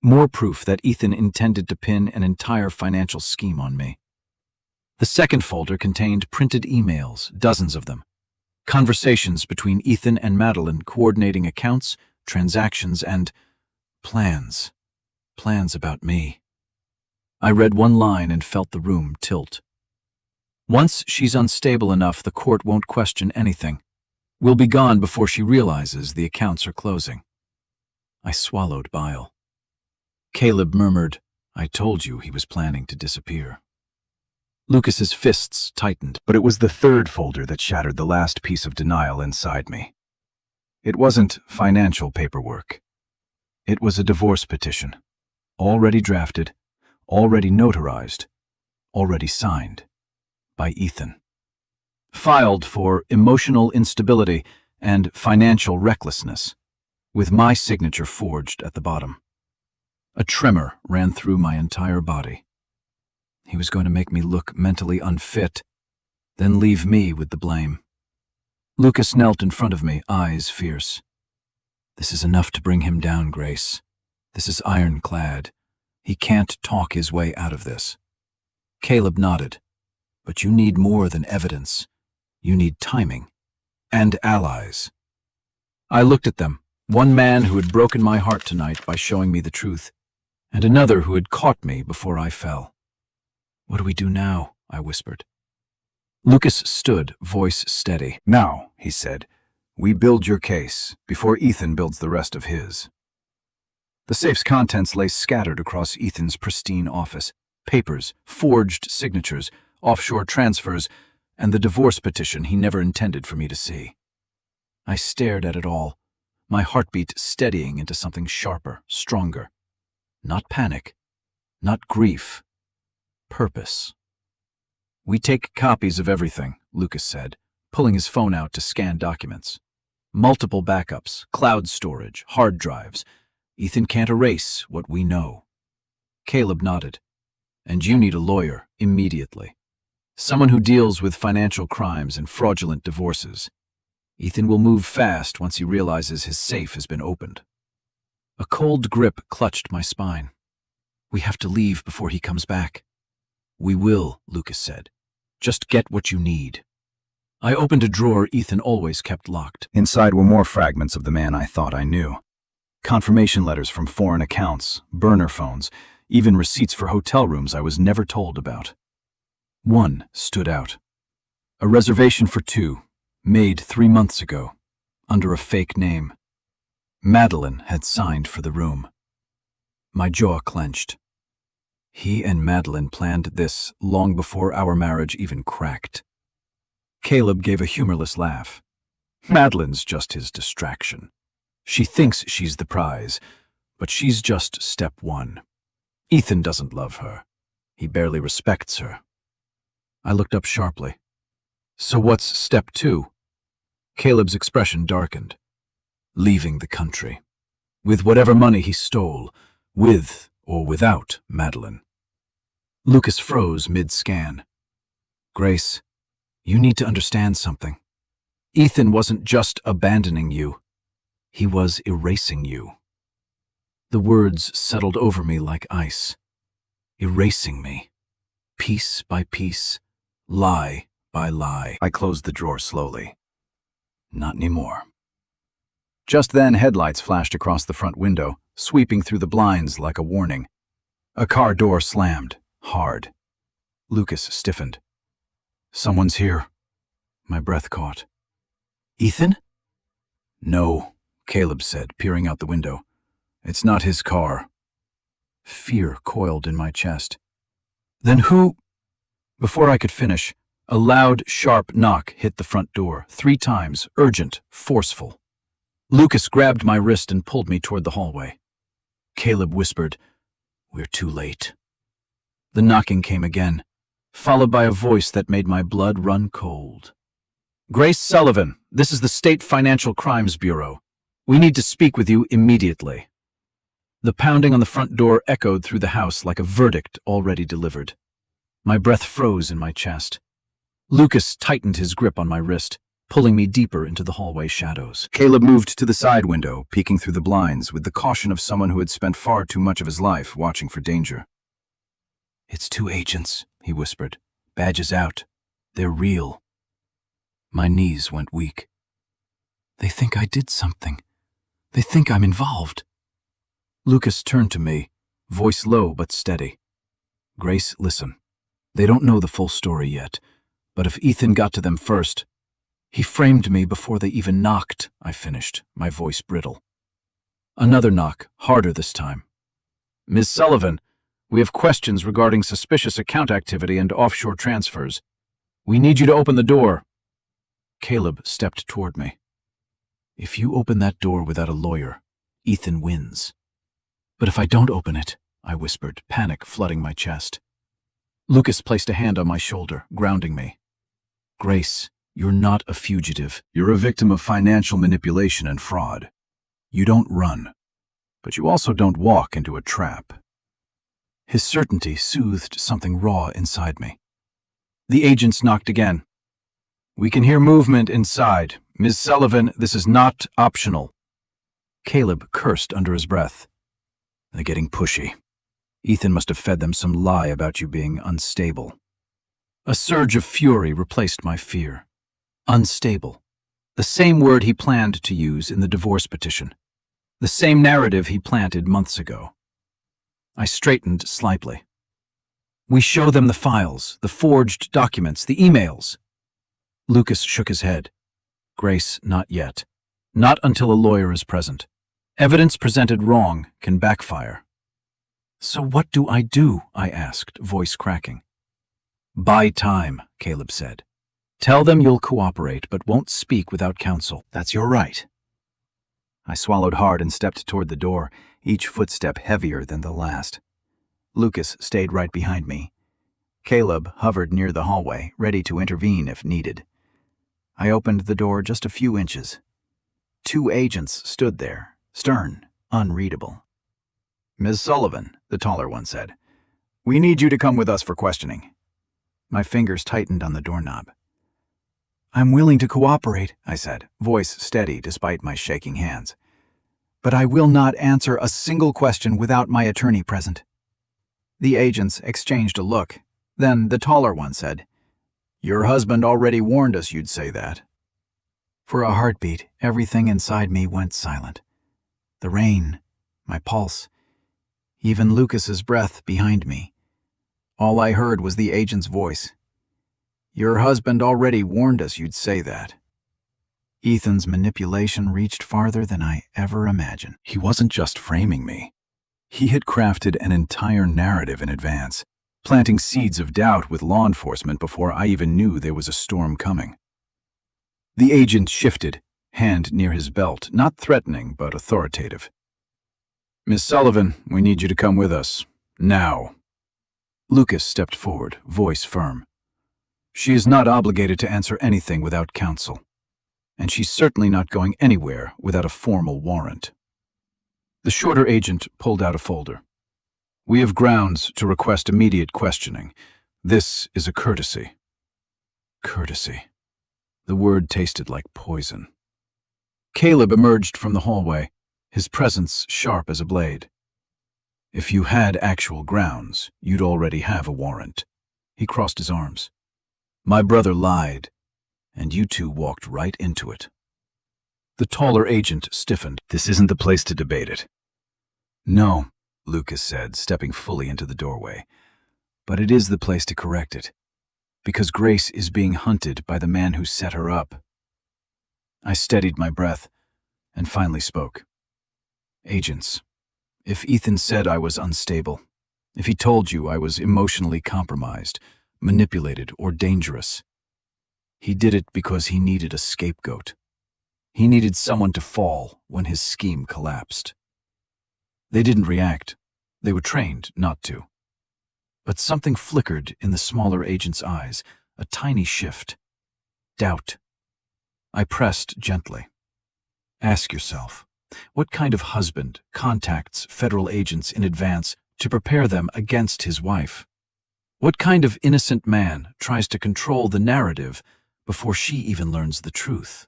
More proof that Ethan intended to pin an entire financial scheme on me. The second folder contained printed emails, dozens of them. Conversations between Ethan and Madeline coordinating accounts, transactions, and plans. Plans about me. I read one line and felt the room tilt. Once she's unstable enough, the court won't question anything. We'll be gone before she realizes the accounts are closing. I swallowed bile. Caleb murmured, I told you he was planning to disappear. Lucas's fists tightened, but it was the third folder that shattered the last piece of denial inside me. It wasn't financial paperwork. It was a divorce petition, already drafted, already notarized, already signed by Ethan. Filed for emotional instability and financial recklessness, with my signature forged at the bottom. A tremor ran through my entire body. He was going to make me look mentally unfit, then leave me with the blame. Lucas knelt in front of me, eyes fierce. This is enough to bring him down, Grace. This is ironclad. He can't talk his way out of this. Caleb nodded. But you need more than evidence. You need timing. And allies. I looked at them, one man who had broken my heart tonight by showing me the truth, and another who had caught me before I fell. What do we do now? I whispered. Lucas stood, voice steady. Now, he said, we build your case before Ethan builds the rest of his. The safe's contents lay scattered across Ethan's pristine office. Papers, forged signatures, offshore transfers, and the divorce petition he never intended for me to see. I stared at it all, my heartbeat steadying into something sharper, stronger. Not panic, not grief. Purpose. We take copies of everything, Lucas said, pulling his phone out to scan documents. Multiple backups, cloud storage, hard drives. Ethan can't erase what we know. Caleb nodded. And you need a lawyer, immediately. Someone who deals with financial crimes and fraudulent divorces. Ethan will move fast once he realizes his safe has been opened. A cold grip clutched my spine. We have to leave before he comes back. We will, Lucas said. Just get what you need. I opened a drawer Ethan always kept locked. Inside were more fragments of the man I thought I knew. Confirmation letters from foreign accounts, burner phones, even receipts for hotel rooms I was never told about. One stood out. A reservation for 2, made 3 months ago, under a fake name. Madeline had signed for the room. My jaw clenched. He and Madeline planned this long before our marriage even cracked. Caleb gave a humorless laugh. Madeline's just his distraction. She thinks she's the prize, but she's just step 1. Ethan doesn't love her. He barely respects her. I looked up sharply. So what's step 2? Caleb's expression darkened. Leaving the country. With whatever money he stole, with or without Madeline. Lucas froze mid-scan. Grace, you need to understand something. Ethan wasn't just abandoning you. He was erasing you. The words settled over me like ice. Erasing me. Piece by piece, lie by lie. I closed the drawer slowly. Not anymore. Just then, headlights flashed across the front window, sweeping through the blinds like a warning. A car door slammed, hard. Lucas stiffened. Someone's here. My breath caught. Ethan? No, Caleb said, peering out the window. It's not his car. Fear coiled in my chest. Then who? Before I could finish, a loud, sharp knock hit the front door, 3 times, urgent, forceful. Lucas grabbed my wrist and pulled me toward the hallway. Caleb whispered, "We're too late." The knocking came again, followed by a voice that made my blood run cold. "Grace Sullivan, this is the State Financial Crimes Bureau. We need to speak with you immediately." The pounding on the front door echoed through the house like a verdict already delivered. My breath froze in my chest. Lucas tightened his grip on my wrist, pulling me deeper into the hallway shadows. Caleb moved to the side window, peeking through the blinds with the caution of someone who had spent far too much of his life watching for danger. "It's 2 agents," he whispered. "Badges out. They're real." My knees went weak. They think I did something. They think I'm involved. Lucas turned to me, voice low but steady. "Grace, listen. They don't know the full story yet, but if Ethan got to them first..." "He framed me before they even knocked," I finished, my voice brittle. Another knock, harder this time. "Ms. Sullivan, We have questions regarding suspicious account activity and offshore transfers. We need you to open the door." Caleb stepped toward me. "If you open that door without a lawyer, Ethan wins." "But if I don't open it," I whispered, panic flooding my chest. Lucas placed a hand on my shoulder, grounding me. "Grace, you're not a fugitive. You're a victim of financial manipulation and fraud. You don't run, but you also don't walk into a trap." His certainty soothed something raw inside me. The agents knocked again. "We can hear movement inside. Ms. Sullivan, this is not optional." Caleb cursed under his breath. "They're getting pushy. Ethan must have fed them some lie about you being unstable." A surge of fury replaced my fear. Unstable. The same word he planned to use in the divorce petition. The same narrative he planted months ago. I straightened slightly. "We show them the files, the forged documents, the emails." Lucas shook his head. "Grace, not yet. Not until a lawyer is present. Evidence presented wrong can backfire." "So what do I do?" I asked, voice cracking. "Buy time," Caleb said. "Tell them you'll cooperate but won't speak without counsel." "That's your right." I swallowed hard and stepped toward the door, each footstep heavier than the last. Lucas stayed right behind me. Caleb hovered near the hallway, ready to intervene if needed. I opened the door just a few inches. 2 agents stood there, stern, unreadable. "Ms. Sullivan," the taller one said, "we need you to come with us for questioning." My fingers tightened on the doorknob. "I'm willing to cooperate," I said, voice steady despite my shaking hands. "But I will not answer a single question without my attorney present." The agents exchanged a look. Then the taller one said, "Your husband already warned us you'd say that." For a heartbeat, everything inside me went silent. The rain, my pulse, even Lucas's breath behind me. All I heard was the agent's voice. "Your husband already warned us you'd say that." Ethan's manipulation reached farther than I ever imagined. He wasn't just framing me. He had crafted an entire narrative in advance, planting seeds of doubt with law enforcement before I even knew there was a storm coming. The agent shifted, hand near his belt, not threatening but authoritative. "Miss Sullivan, we need you to come with us. Now." Lucas stepped forward, voice firm. "She is not obligated to answer anything without counsel, and she's certainly not going anywhere without a formal warrant." The shorter agent pulled out a folder. "We have grounds to request immediate questioning. This is a courtesy." Courtesy. The word tasted like poison. Caleb emerged from the hallway, his presence sharp as a blade. "If you had actual grounds, you'd already have a warrant." He crossed his arms. "My brother lied, and you two walked right into it." The taller agent stiffened. "This isn't the place to debate it." "No," Lucas said, stepping fully into the doorway. "But it is the place to correct it, because Grace is being hunted by the man who set her up." I steadied my breath and finally spoke. "Agents, if Ethan said I was unstable, if he told you I was emotionally compromised, manipulated, or dangerous, he did it because he needed a scapegoat. He needed someone to fall when his scheme collapsed. They didn't react. They were trained not to. But something flickered in the smaller agent's eyes, a tiny shift. Doubt. I pressed gently. Ask yourself, what kind of husband contacts federal agents in advance to prepare them against his wife? What kind of innocent man tries to control the narrative before she even learns the truth?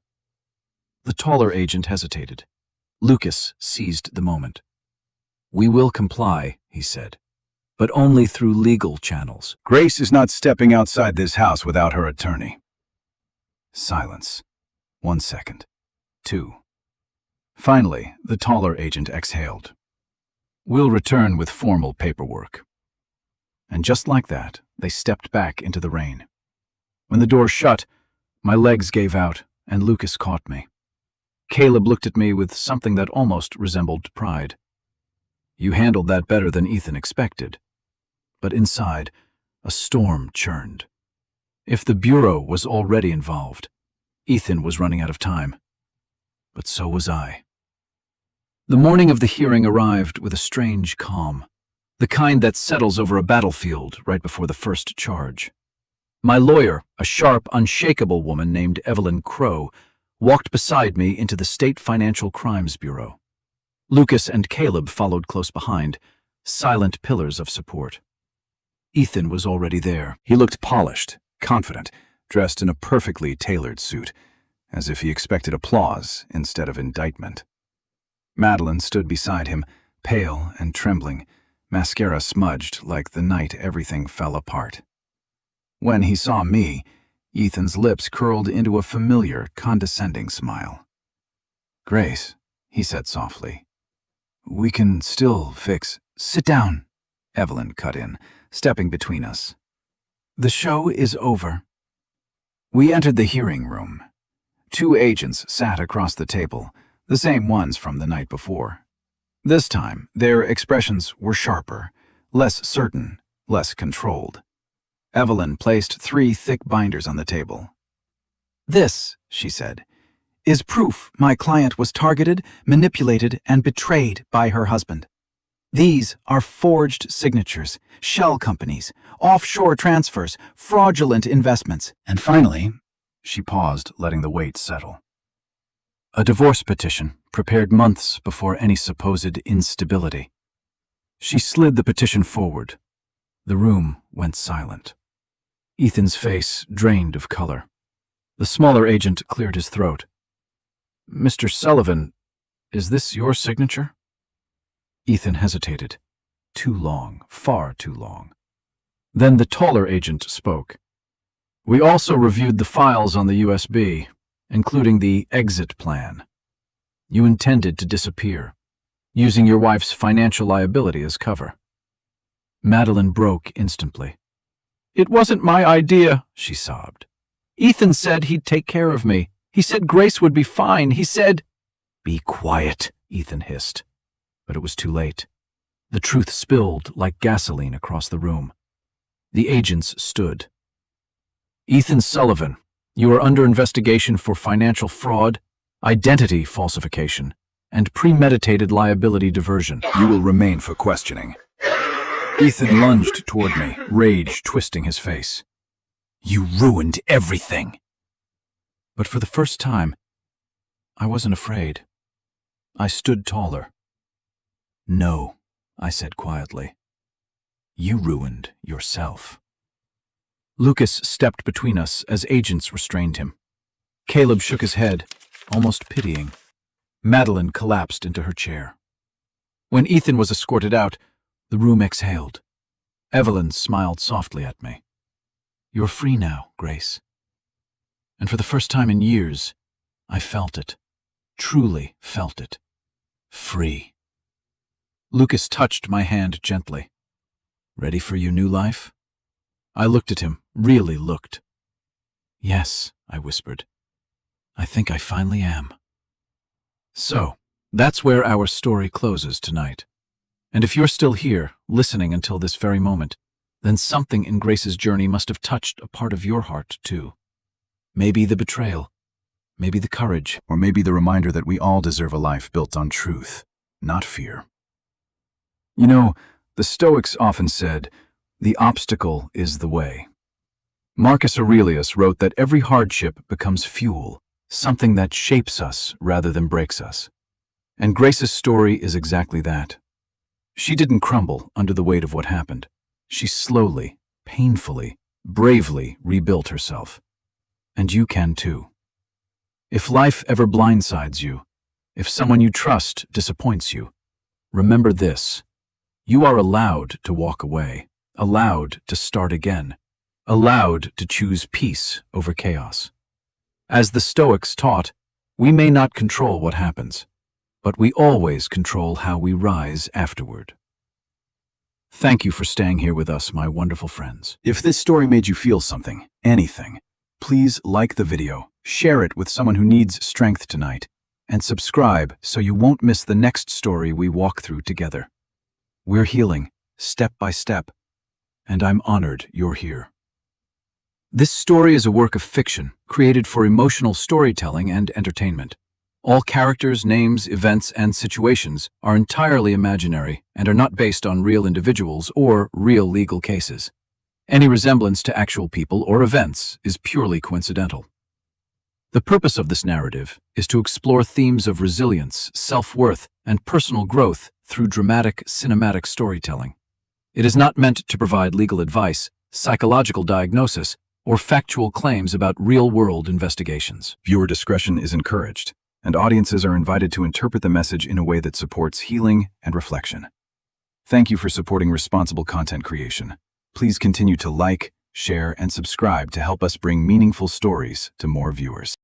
The taller agent hesitated. Lucas seized the moment. "We will comply," he said, "but only through legal channels." "Grace is not stepping outside this house without her attorney." Silence. 1 second. 2. Finally, the taller agent exhaled. "We'll return with formal paperwork." And just like that, they stepped back into the rain. When the door shut, my legs gave out, and Lucas caught me. Caleb looked at me with something that almost resembled pride. "You handled that better than Ethan expected." but inside, a storm churned. If the Bureau was already involved, Ethan was running out of time. But so was I. The morning of the hearing arrived with a strange calm, the kind that settles over a battlefield right before the first charge. My lawyer, a sharp, unshakable woman named Evelyn Crow, walked beside me into the State Financial Crimes Bureau. Lucas and Caleb followed close behind, silent pillars of support. Ethan was already there. He looked polished, confident, dressed in a perfectly tailored suit, as if he expected applause instead of indictment. Madeline stood beside him, pale and trembling, mascara smudged like the night everything fell apart. When he saw me, Ethan's lips curled into a familiar, condescending smile. "Grace," he said softly, "we can still fix—" "Sit down," Evelyn cut in, stepping between us. "The show is over." We entered the hearing room. 2 agents sat across the table, the same ones from the night before. This time, their expressions were sharper, less certain, less controlled. Evelyn placed 3 thick binders on the table. "This," she said, "is proof my client was targeted, manipulated, and betrayed by her husband. These are forged signatures, shell companies, offshore transfers, fraudulent investments." And finally, she paused, letting the weight settle. "A divorce petition, prepared months before any supposed instability." She slid the petition forward. The room went silent. Ethan's face drained of color. The smaller agent cleared his throat. "Mr. Sullivan, is this your signature?" Ethan hesitated. Too long, far too long. Then the taller agent spoke. "We also reviewed the files on the USB, including the exit plan. You intended to disappear, using your wife's financial liability as cover." Madeline broke instantly. "It wasn't my idea," she sobbed. "Ethan said he'd take care of me. He said Grace would be fine. He said—" "Be quiet," Ethan hissed. But it was too late. The truth spilled like gasoline across the room. The agents stood. "Ethan Sullivan, you are under investigation for financial fraud, identity falsification, and premeditated liability diversion. You will remain for questioning." Ethan lunged toward me, rage twisting his face. "You ruined everything." But for the first time, I wasn't afraid. I stood taller. "No," I said quietly. "You ruined yourself." Lucas stepped between us as agents restrained him. Caleb shook his head, almost pitying. Madeline collapsed into her chair. When Ethan was escorted out, the room exhaled. Evelyn smiled softly at me. "You're free now, Grace." And for the first time in years, I felt it. Truly felt it. Free. Lucas touched my hand gently. "Ready for your new life?" I looked at him, really looked. "Yes," I whispered. "I think I finally am." So, that's where our story closes tonight. And if you're still here, listening until this very moment, then something in Grace's journey must have touched a part of your heart, too. Maybe the betrayal, maybe the courage, Or maybe the reminder that we all deserve a life built on truth, not fear. You know, the Stoics often said, "The obstacle is the way." Marcus Aurelius wrote that every hardship becomes fuel, something that shapes us rather than breaks us. And Grace's story is exactly that. She didn't crumble under the weight of what happened. She slowly, painfully, bravely rebuilt herself. And you can too. If life ever blindsides you, if someone you trust disappoints you, remember this. You are allowed to walk away, allowed to start again, allowed to choose peace over chaos. As the Stoics taught, we may not control what happens, but we always control how we rise afterward. Thank you for staying here with us, my wonderful friends. If this story made you feel something, anything, please like the video, share it with someone who needs strength tonight, and subscribe so you won't miss the next story we walk through together. We're healing, step by step, and I'm honored you're here. This story is a work of fiction created for emotional storytelling and entertainment. All characters, names, events, and situations are entirely imaginary and are not based on real individuals or real legal cases. Any resemblance to actual people or events is purely coincidental. The purpose of this narrative is to explore themes of resilience, self-worth, and personal growth through dramatic, cinematic storytelling. It is not meant to provide legal advice, psychological diagnosis, or factual claims about real-world investigations. Viewer discretion is encouraged, and audiences are invited to interpret the message in a way that supports healing and reflection. Thank you for supporting responsible content creation. Please continue to like, share, and subscribe to help us bring meaningful stories to more viewers.